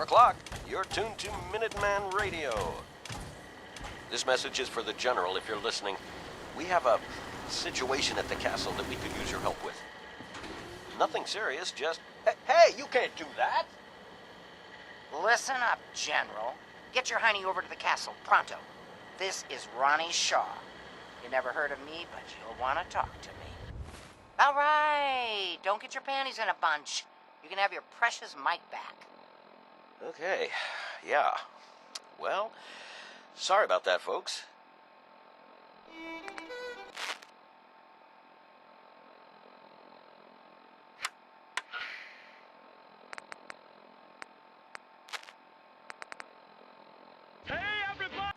O'clock. You're tuned to Minutemen Radio. This message is for the General if you're listening. We have a situation at the castle that we could use your help with. Nothing serious, just... Hey, you can't do that! Listen up, General. Get your hiney over to the castle, pronto. This is Ronnie Shaw. You never heard of me, but you'll want to talk to me. All right, don't get your panties in a bunch. You can have your precious mic back. Okay, yeah. Well, sorry about that, folks. Hey, everybody!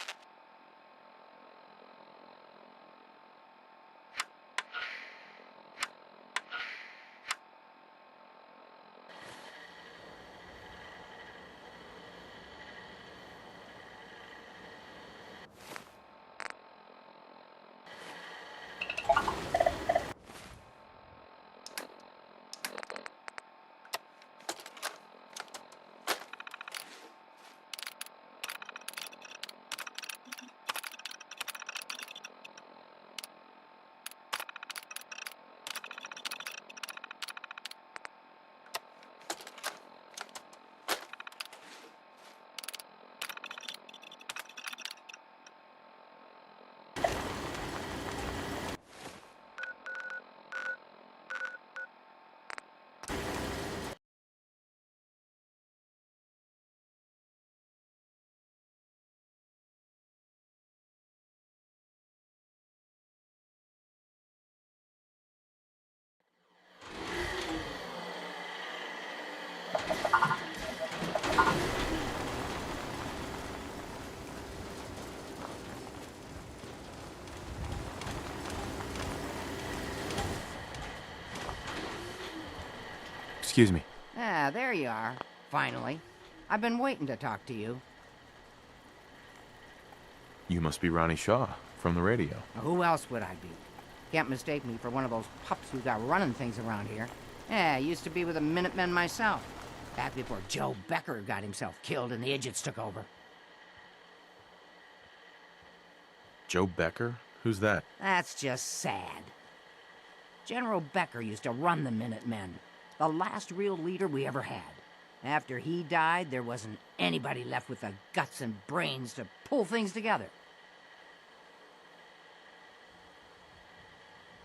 Excuse me. Ah, there you are. Finally. I've been waiting to talk to you. You must be Ronnie Shaw from the radio. Who else would I be? Can't mistake me for one of those pups who got running things around here. Yeah, I used to be with the Minutemen myself. Back before Joe Becker got himself killed and the idiots took over. Joe Becker? Who's that? That's just sad. General Becker used to run the Minutemen. The last real leader we ever had. After he died, there wasn't anybody left with the guts and brains to pull things together.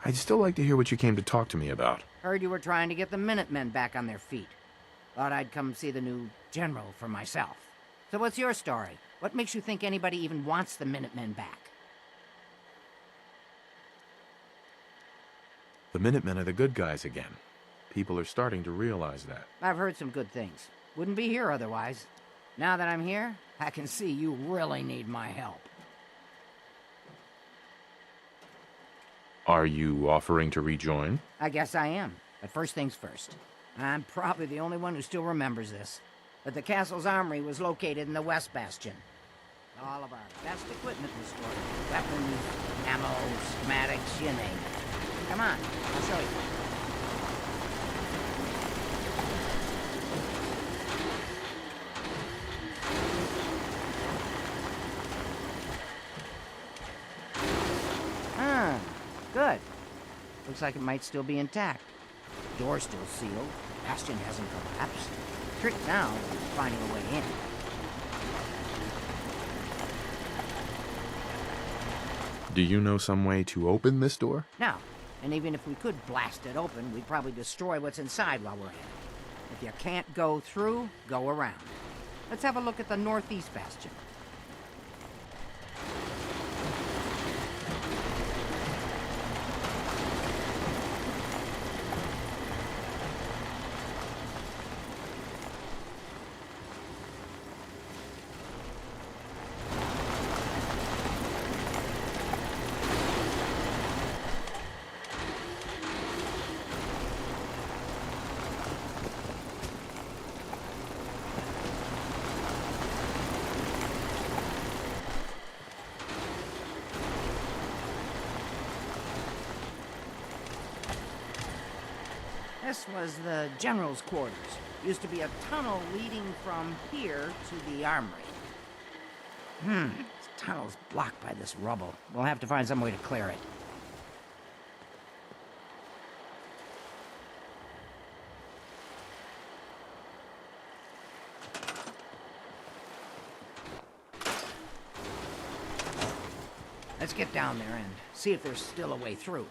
I'd still like to hear what you came to talk to me about. Heard you were trying to get the Minutemen back on their feet. Thought I'd come see the new general for myself. So what's your story? What makes you think anybody even wants the Minutemen back? The Minutemen are the good guys again. People are starting to realize that. I've heard some good things. Wouldn't be here otherwise. Now that I'm here, I can see you really need my help. Are you offering to rejoin? I guess I am. But first things first. I'm probably the only one who still remembers this. But the castle's armory was located in the West Bastion. All of our best equipment was stored. Weapons, ammo, schematics, you name it. Come on, I'll show you. Good. Looks like it might still be intact. Door's still sealed. Bastion hasn't collapsed. Trick now is finding a way in. Do you know some way to open this door? No. And even if we could blast it open, we'd probably destroy what's inside while we're at it. If you can't go through, go around. Let's have a look at the northeast bastion. This was the general's quarters. Used to be a tunnel leading from here to the armory. This tunnel's blocked by this rubble. We'll have to find some way to clear it. Let's get down there and see if there's still a way through.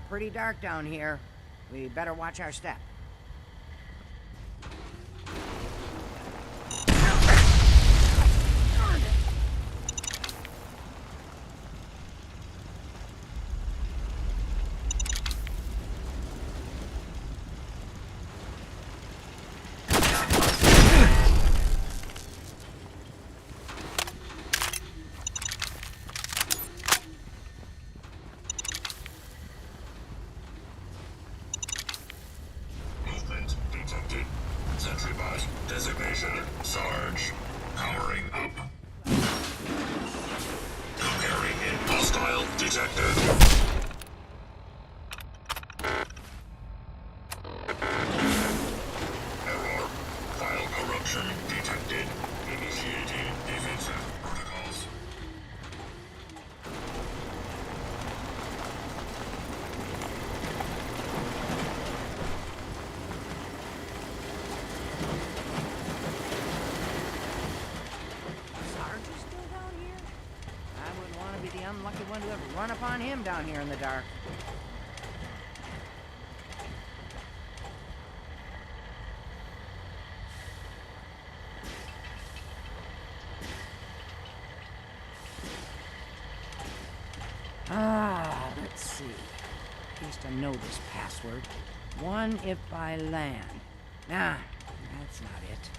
Pretty dark down here. We better watch our step. Designation, Sarge. Powering up. Comparing in hostile detected. Error. File corruption detected. Initiating defensive protocols. Unlucky one to ever run upon him down here in the dark. Let's see. At least I know this password. One if by land. Nah, that's not it.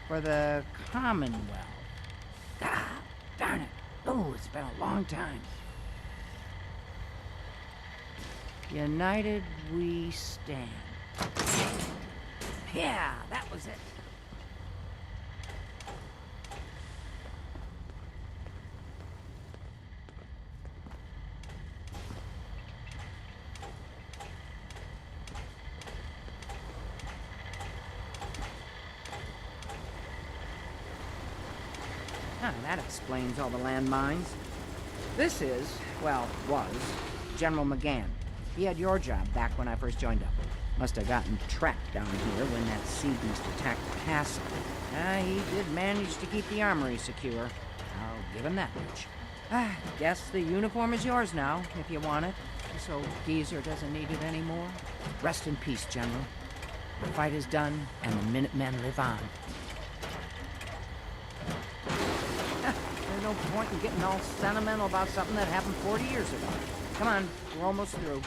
For the Commonwealth. Ah, darn it. Oh, it's been a long time. United we stand. Yeah, that was it. That explains all the landmines. This is, well, was, General McGann. He had your job back when I first joined up. Must have gotten trapped down here when that sea beast attacked the castle. He did manage to keep the armory secure. I'll give him that much. Guess the uniform is yours now, if you want it. So Geezer doesn't need it anymore. Rest in peace, General. The fight is done, and the Minutemen live on. There's no point in getting all sentimental about something that happened 40 years ago. Come on, we're almost through.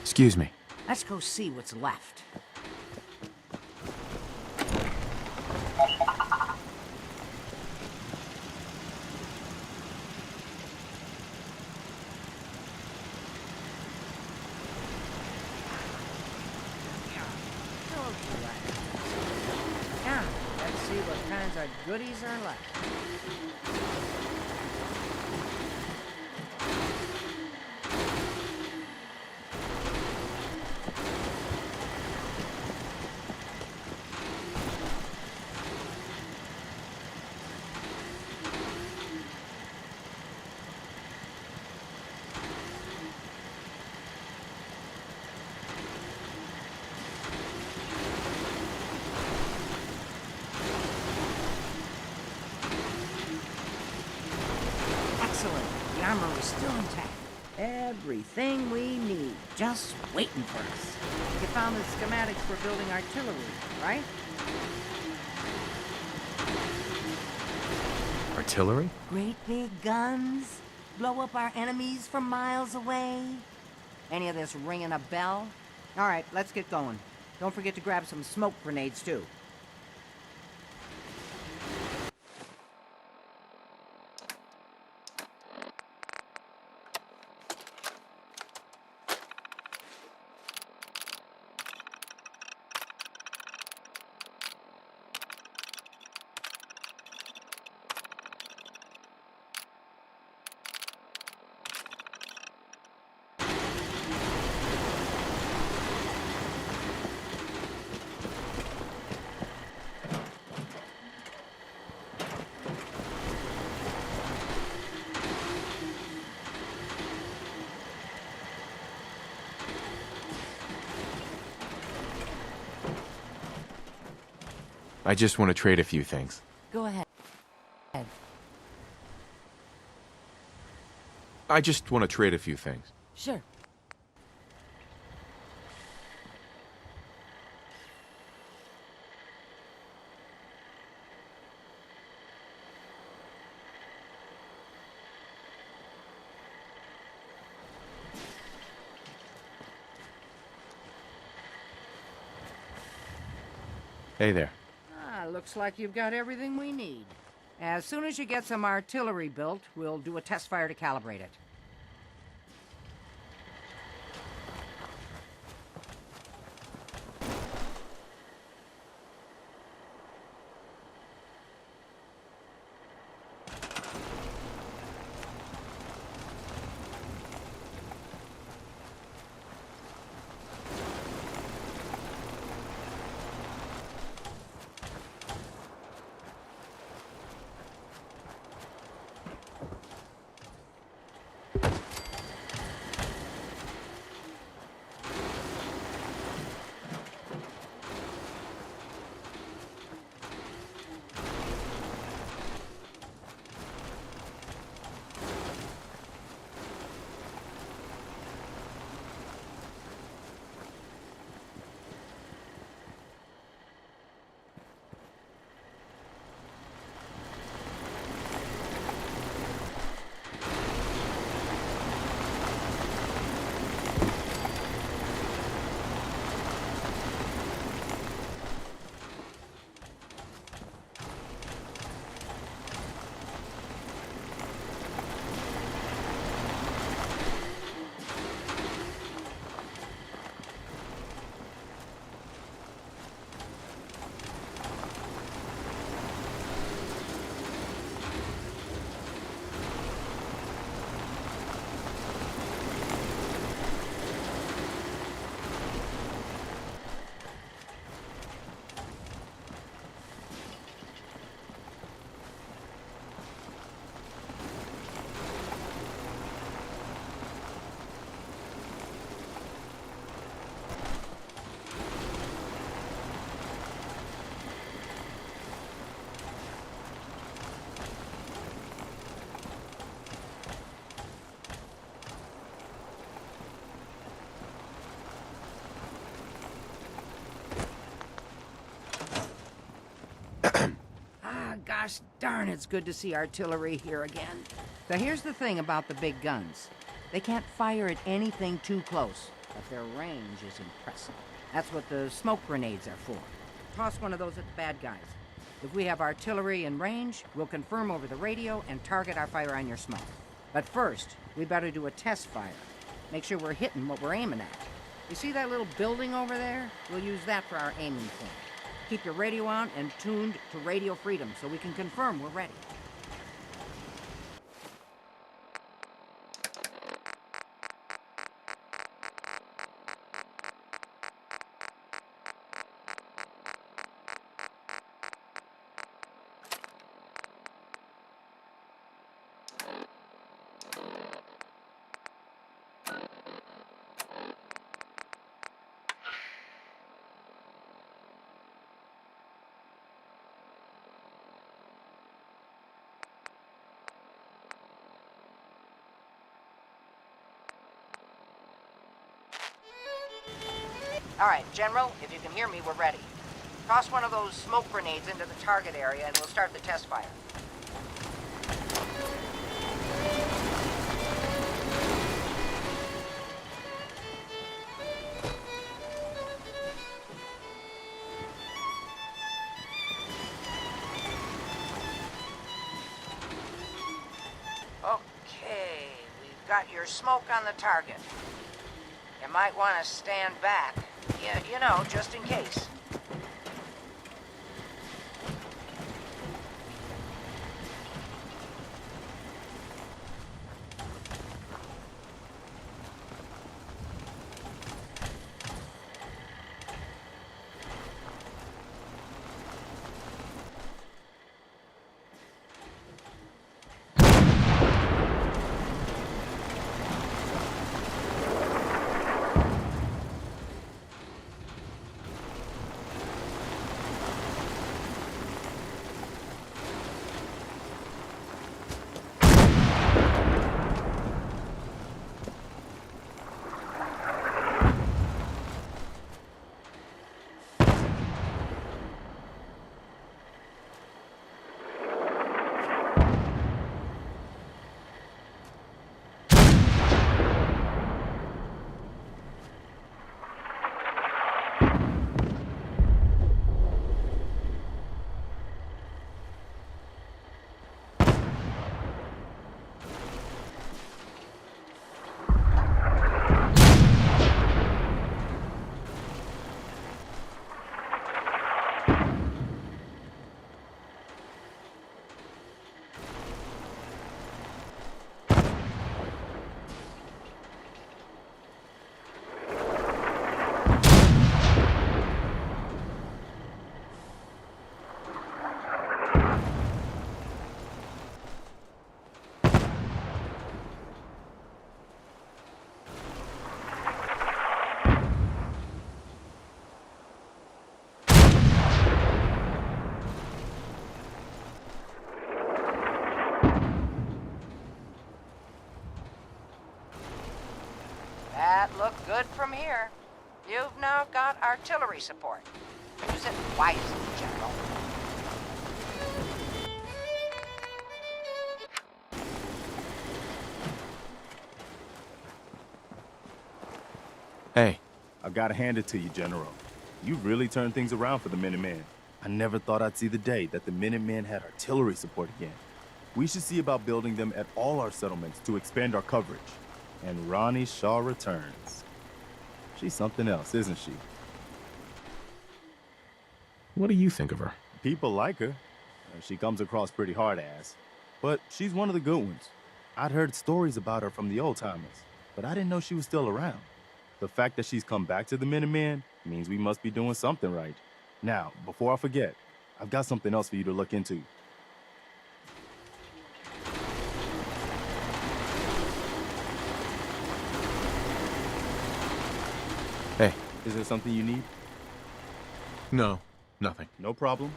Excuse me. Let's go see what's left. Now, let's see what kinds of goodies are left. Excellent. The armor is still intact. Everything we need, just waiting for us. You found the schematics for building artillery, right? Artillery? Great big guns? Blow up our enemies from miles away? Any of this ringing a bell? All right, let's get going. Don't forget to grab some smoke grenades, too. I just want to trade a few things. Go ahead. I just want to trade a few things. Sure. Hey there. Looks like you've got everything we need. As soon as you get some artillery built, we'll do a test fire to calibrate it. Gosh darn, it's good to see artillery here again. So here's the thing about the big guns. They can't fire at anything too close. but their range is impressive. That's what the smoke grenades are for. Toss one of those at the bad guys. If we have artillery in range, we'll confirm over the radio and target our fire on your smoke. But first, we better do a test fire. Make sure we're hitting what we're aiming at. You see that little building over there? We'll use that for our aiming point. Keep your radio on and tuned to Radio Freedom so we can confirm we're ready. All right, General, if you can hear me, we're ready. Toss one of those smoke grenades into the target area and we'll start the test fire. Okay, we've got your smoke on the target. You might want to stand back. Yeah, you know, just in case. That looked good from here. You've now got artillery support. Use it wisely, General. Hey, I've got to hand it to you, General. You really turned things around for the Minutemen. I never thought I'd see the day that the Minutemen had artillery support again. We should see about building them at all our settlements to expand our coverage. And Ronnie Shaw returns. She's something else, isn't she? what do you think of her? People like her. She comes across pretty hard-ass. But she's one of the good ones. I'd heard stories about her from the old-timers, but I didn't know she was still around. The fact that she's come back to the Minutemen means we must be doing something right. Now, before I forget, I've got something else for you to look into. Hey. Is there something you need? No, nothing. No problem.